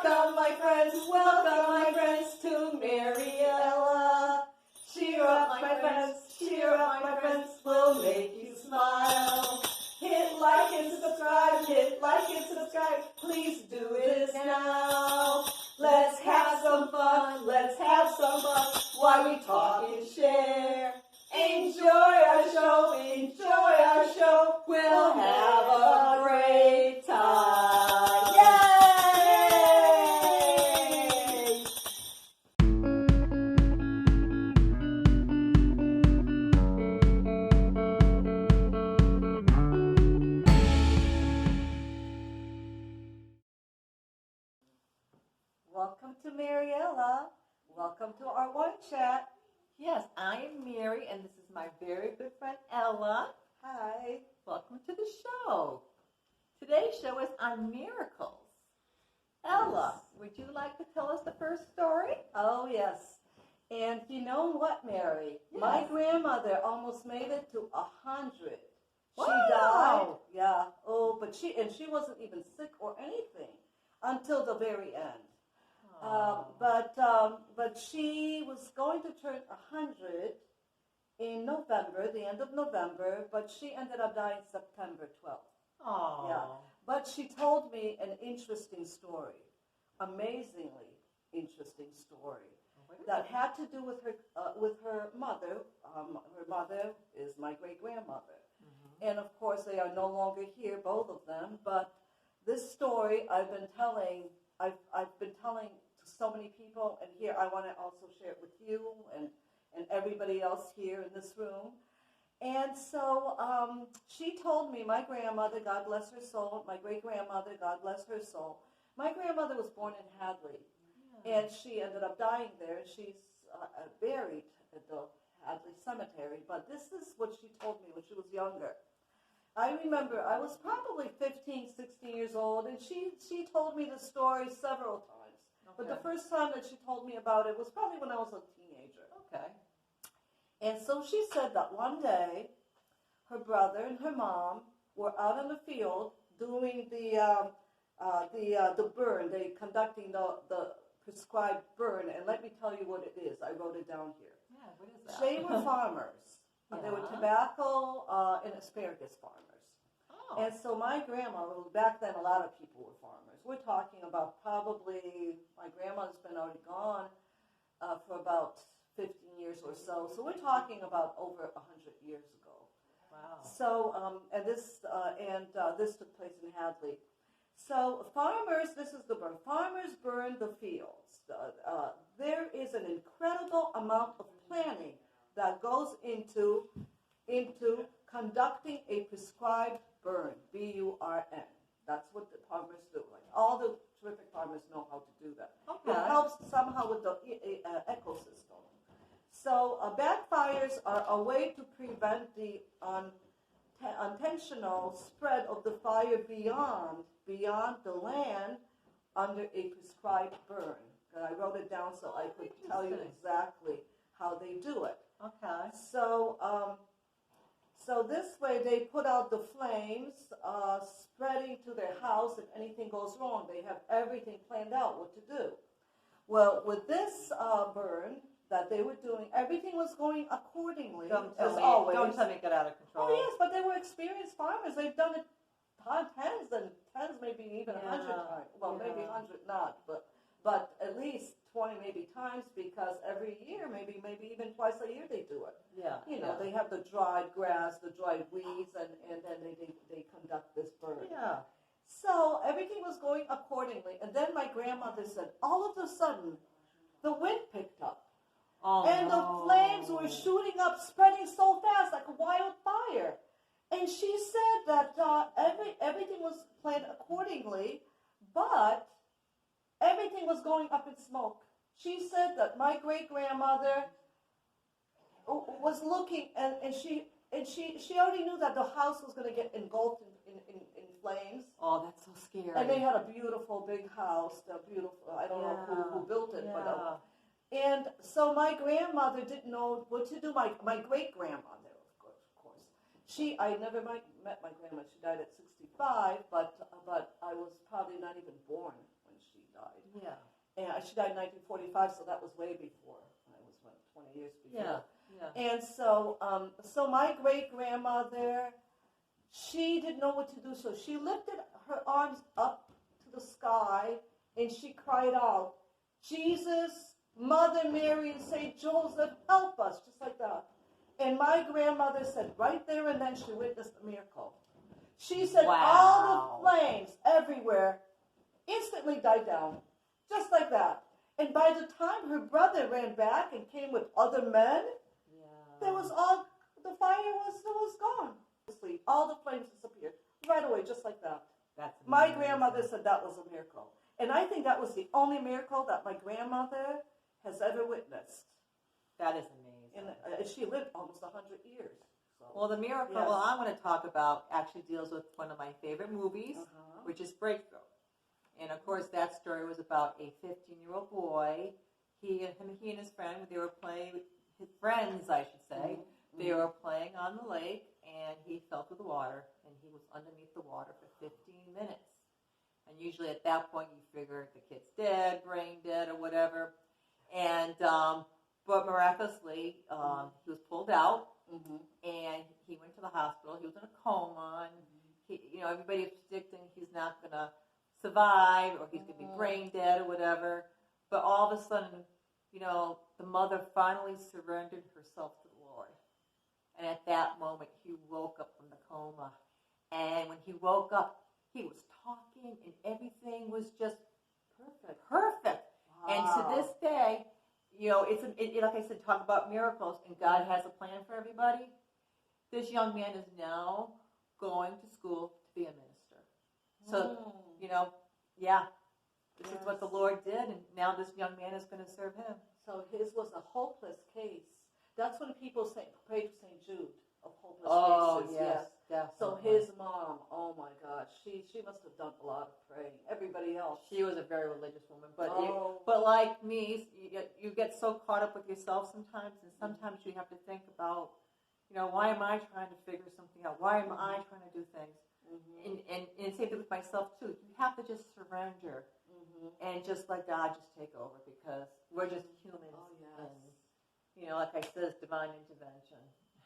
welcome my friends to Mariella. Cheer up my friends, we'll make you smile. Hit like and subscribe, please do this now. Let's have some fun, while we talk and share. Enjoy our show, we'll have a great time. Yay! Welcome to Mariella. Welcome to our one chat. Yes, I am Mary, and this is my very good friend Ella. Hi. Welcome to the show. Today's show is on miracles. Ella, would you like to tell us the first story? Oh, yes. And you know what, Mary? Yes. My grandmother almost made it to 100. Wow. She died. Yeah. Oh, but she wasn't even sick or anything until the very end. But she was going to turn 100 in November, the end of November, but she ended up dying September 12th. Oh. Yeah. But she told me an interesting story, amazingly interesting story that had to do with her mother. Her mother is my great-grandmother. Mm-hmm. And of course, they are no longer here, both of them, but this story I've been telling to so many people, and here I want to also share it with you and everybody else here in this room. And so she told me, my grandmother, God bless her soul, my great-grandmother, God bless her soul, my grandmother was born in Hadley, and she ended up dying there, and she's buried at the Hadley Cemetery. But this is what she told me when she was younger. I remember I was probably 15, 16 years old, and she told me the story several times. Okay. But the first time that she told me about it was probably when I was a teenager. Okay. And so she said that one day, her brother and her mom were out in the field doing the burn. They conducting the prescribed burn, and let me tell you what it is. I wrote it down here. Yeah, what is that? They were farmers. Yeah. They were tobacco and asparagus farmers. Oh. And so my grandma, back then a lot of people were farmers. We're talking about probably, my grandma's been already gone for about 15 years or so. So we're talking about over 100 years ago. Wow. So, this took place in Hadley. So farmers, this is the burn. Farmers burn the fields. There is an incredible amount of planning that goes into conducting a prescribed burn, B-U-R-N. That's what the farmers do. Like all the terrific farmers know how to do that. Okay. It helps somehow with the ecosystem. So backfires are a way to prevent the unintentional spread of the fire beyond the land under a prescribed burn. And I wrote it down so I could tell you exactly how they do it. Okay. So this way they put out the flames, spreading to their house. If anything goes wrong, they have everything planned out what to do. Well, with this burn that they were doing, everything was going accordingly, as always. Don't tell me it got out of control. Oh yes, but they were experienced farmers. They've done it tens, maybe even 100 times. Well, maybe 100 not, but at least 20 maybe times, because every year, maybe even twice a year they do it. Yeah. They have the dried grass, the dried weeds, and then they conduct this burn. Yeah. So everything was going accordingly, and then my grandmother said, all of a sudden, the wind picked up. And the flames were shooting up, spreading so fast like a wildfire. And she said that everything was planned accordingly, but everything was going up in smoke. She said that my great-grandmother was looking, and she already knew that the house was going to get engulfed in flames. Oh, that's so scary. And they had a beautiful big house, I don't know who built it, but and so my grandmother didn't know what to do. My great-grandmother, of course. I never met my grandma. She died at 65, but I was probably not even born when she died. And she died in 1945, so that was way before. I was, 20 years before. Yeah, yeah. And so, so my great-grandmother, she didn't know what to do, so she lifted her arms up to the sky, and she cried out, Jesus, Mother Mary, and St. Joseph, help us, just like that. And my grandmother said, right there and then, she witnessed a miracle. She said all the flames everywhere instantly died down, just like that. And by the time her brother ran back and came with other men, the fire was gone. All the flames disappeared right away, just like that. My grandmother said that was a miracle. And I think that was the only miracle that my grandmother has ever witnessed. That is amazing. And she lived almost 100 years. So. Well, the miracle I'm going to talk about actually deals with one of my favorite movies, which is Breakthrough. And of course, that story was about a 15-year-old boy. He and his friend, they were playing, his friends, I should say, they were playing on the lake, and he fell through the water, and he was underneath the water for 15 minutes. And usually at that point, you figure the kid's dead, brain dead, or whatever. And but miraculously, he was pulled out, and he went to the hospital. He was in a coma, and he, everybody was predicting he's not going to survive, or he's going to be brain dead, or whatever. But all of a sudden, the mother finally surrendered herself to the Lord. And at that moment, he woke up from the coma. And when he woke up, he was talking, and everything was just perfect. Wow. And to this day, like I said, talk about miracles, and God has a plan for everybody. This young man is now going to school to be a minister. So, this is what the Lord did, and now this young man is going to serve him. So his was a hopeless case. That's when people pray to St. Jude of hopeless cases. Yes. Definitely. So his mom, oh my gosh, she must have done a lot of praying. Everybody else. She was a very religious woman, but like me, you get so caught up with yourself sometimes, and sometimes you have to think about, why am I trying to figure something out? Why am I trying to do things? And same thing with myself too. You have to just surrender and just let God just take over, because we're just humans. Oh yes. And like I said, it's divine intervention.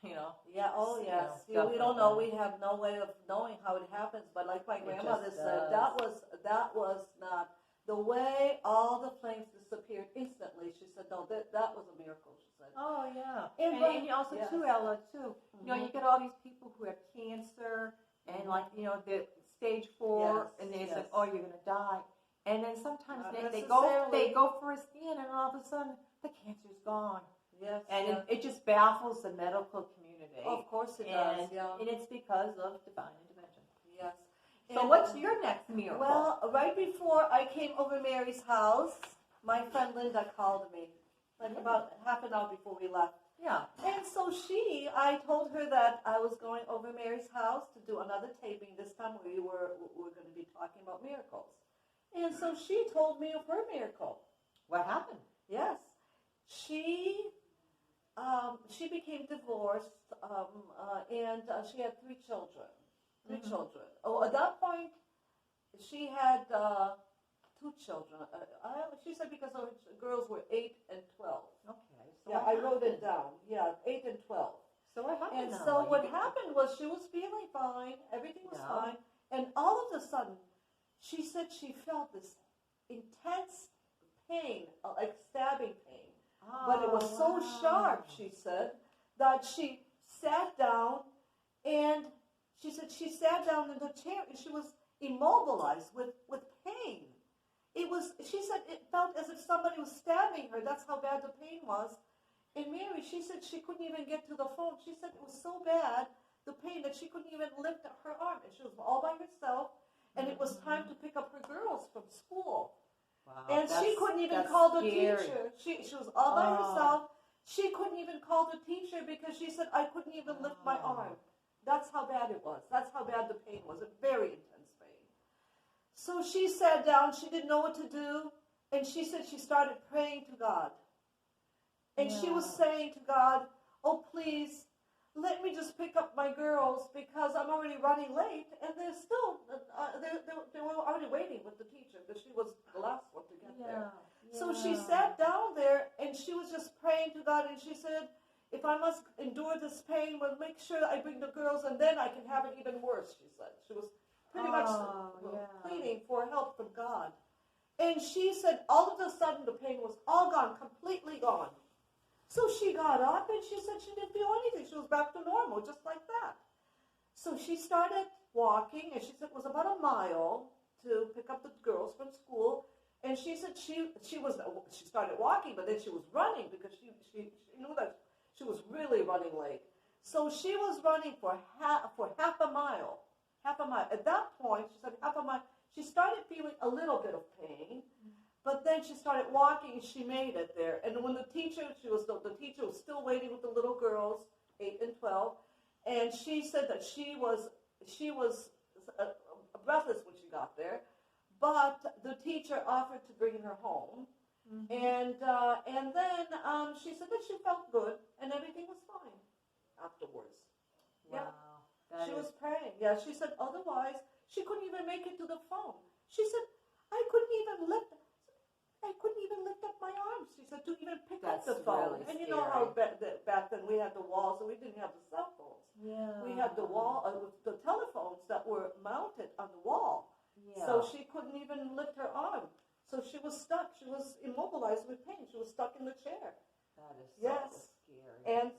Yeah. Oh yes. We don't know. We have no way of knowing how it happens. But like my grandmother said, that was not the way. All the flames disappeared instantly. She said, no, that was a miracle. She said. Oh yeah. And also too, Ella, too. You get all these people who have cancer and the stage 4, and they say, oh, you're gonna die. And then sometimes they go for a scan, and all of a sudden the cancer's gone. Yes, and it just baffles the medical community. Of course it does. And it's because of divine intervention. Yes. So what's your next miracle? Well, right before I came over Mary's house, my friend Linda called me, about half an hour before we left. Yeah. And so I told her that I was going over Mary's house to do another taping. This time we were going to be talking about miracles. And so she told me of her miracle. What happened? Yes. She became divorced, and she had 3 children. 3 children. Oh, at that point, she had 2 children. She said because her girls were 8 and 12. Okay. So I wrote it down. Yeah, 8 and 12. So what happened? And so what happened was she was feeling fine. Everything was fine. And all of a sudden, she said she felt this intense pain, like stabbing pain. But it was so sharp, she said, that she sat down, and she said she sat down in the chair, and she was immobilized with pain. She said it felt as if somebody was stabbing her. That's how bad the pain was. And Mary, she said she couldn't even get to the phone. She said it was so bad, the pain, that she couldn't even lift her arm. And she was all by herself, and it was time to pick up her girls from school. Wow, and she couldn't even call the teacher. She was all by herself. She couldn't even call the teacher because she said, I couldn't even lift my arm. That's how bad it was. That's how bad the pain was. A very intense pain. So she sat down. She didn't know what to do. And she said she started praying to God. And she was saying to God, oh, please, let me just pick up my girls because I'm already running late. And they're still, they were already waiting with the teacher because she was the last one to get there. So she sat down there and she was just praying to God, and she said, if I must endure this pain, well, make sure I bring the girls, and then I can have it even worse, she said. She was pretty much pleading for help from God. And she said all of a sudden the pain was all gone, completely gone. So she got up and she said she didn't feel anything. She was back to normal, just like that. So she started walking, and she said it was about a mile to pick up the girls from school. And she said she started walking, but then she was running because she knew that she was really running late. So she was running for half a mile. At that point, she said half a mile. She started feeling a little bit of pain, but then she started walking, and she made it there. And when the teacher was still waiting with the little girls, 8 and 12, and she said that she was breathless when she got there, but the teacher offered to bring her home, and then she said that she felt good and everything was fine afterwards. Wow. Yeah, she was praying. Yeah, she said otherwise she couldn't even make it to the phone. She said I couldn't even lift up my arms. She said to even pick up the phone. Really and you scary. know how back then we had the walls, so we didn't have the cell phones. Yeah. We had the the telephones that were mounted on the wall. Yeah. So she couldn't even lift her arm. So she was stuck. She was immobilized with pain. She was stuck in the chair. That is so scary. And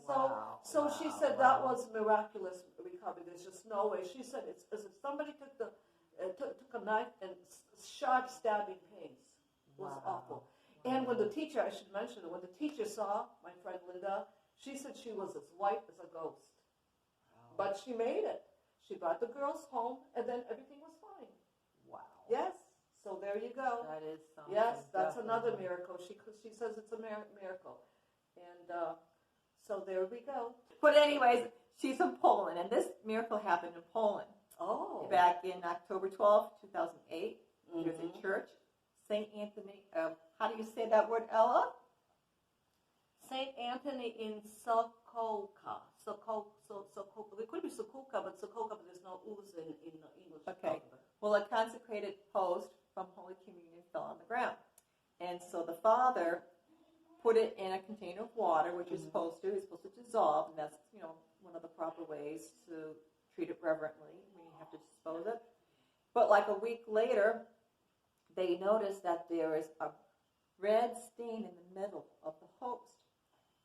so she said that was miraculous recovery. There's just no way. She said it's as if somebody took a knife and sharp stabbing pains. It was awful. And when the teacher, I should mention it, when the teacher saw my friend Linda, she said she was as white as a ghost. Wow. But she made it. She brought the girls home, and then everything was fine. Wow. Yes. So there you go. That is something. Yes, that's definitely. another miracle. She says it's a miracle. And so there we go. But anyways, she's from Poland, and this miracle happened in Poland. Oh. Back in October 12th, 2008. There's a church, St. Anthony. How do you say that word, Ella? St. Anthony in Sokoka. It could be Sokoka, but there's no ooze in English. Okay. Well, a consecrated post from Holy Communion fell on the ground. And so the father put it in a container of water, which is supposed to dissolve, and that's, one of the proper ways to treat it reverently when you have to dispose it. But like a week later, they noticed that there is a red stain in the middle of the host.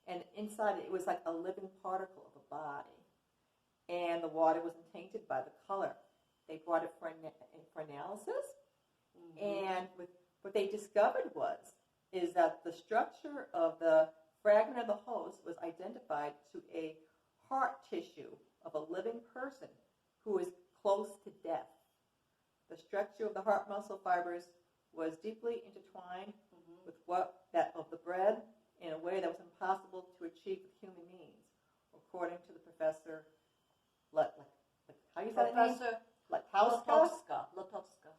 And inside it was like a living particle of a body. And the water wasn't tainted by the color. They brought it for analysis. And what they discovered is that the structure of the fragment of the host was identified to a heart tissue of a living person who is close to death. The structure of the heart muscle fibers was deeply intertwined with that of the bread in a way that was impossible to achieve with human means, according to the professor. How do you say that name? Professor Lotovska.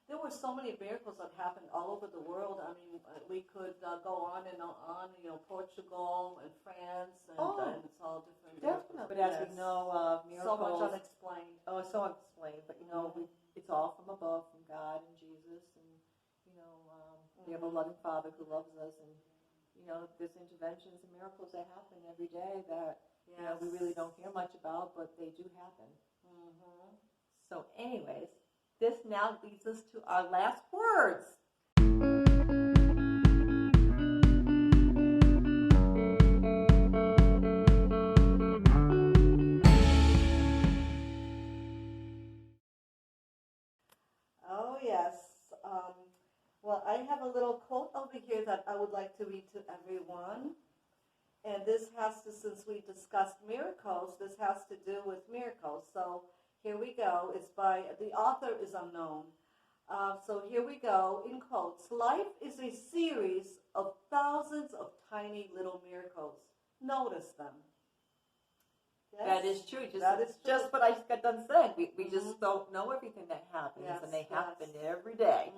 There were so many miracles that happened all over the world. I mean, we could go on and on. Portugal and France, and it's all different. Definitely. But as we know, miracles. So much unexplained. Oh, it's so unexplained. But it's all from above, from God and Jesus, and we have a loving Father who loves us, and there's interventions and miracles that happen every day that we really don't hear much about, but they do happen. So, anyways, this now leads us to our last words. Oh, yes. Well, I have a little quote over here that I would like to read to everyone. And this has to, since we discussed miracles, this has to do with miracles. So here we go. It's by, the author is unknown. So here we go, in quotes. Life is a series of thousands of tiny little miracles. Notice them. Yes? That is true. That is true. Just what I just got done saying. We just don't know everything that happens, and they happen every day.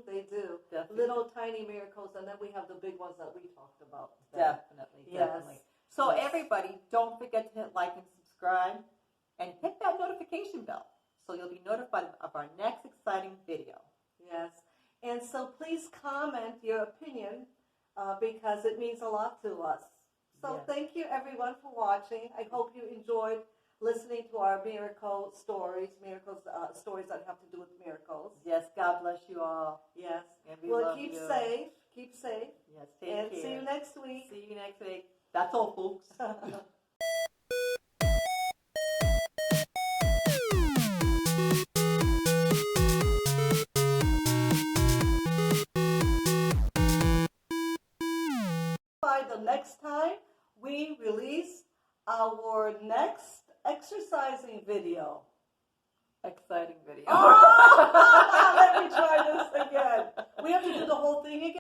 They do. Definitely. Little tiny miracles, and then we have the big ones that we talked about. Definitely. So everybody, don't forget to hit like and subscribe, and hit that notification bell so you'll be notified of our next exciting video. Yes. And so please comment your opinion because it means a lot to us. So Yes. thank you, everyone, for watching. I hope you enjoyed listening to our miracle stories, stories that have to do with miracles. Yes, God bless you all. Yes. And we Well, love keep you. safe. Keep safe. Yes, take And care. see you next week. See you next week. That's all, folks. By the next time we release our next exercising video. Exciting video. Oh, let me try this again. We have to do the whole thing again.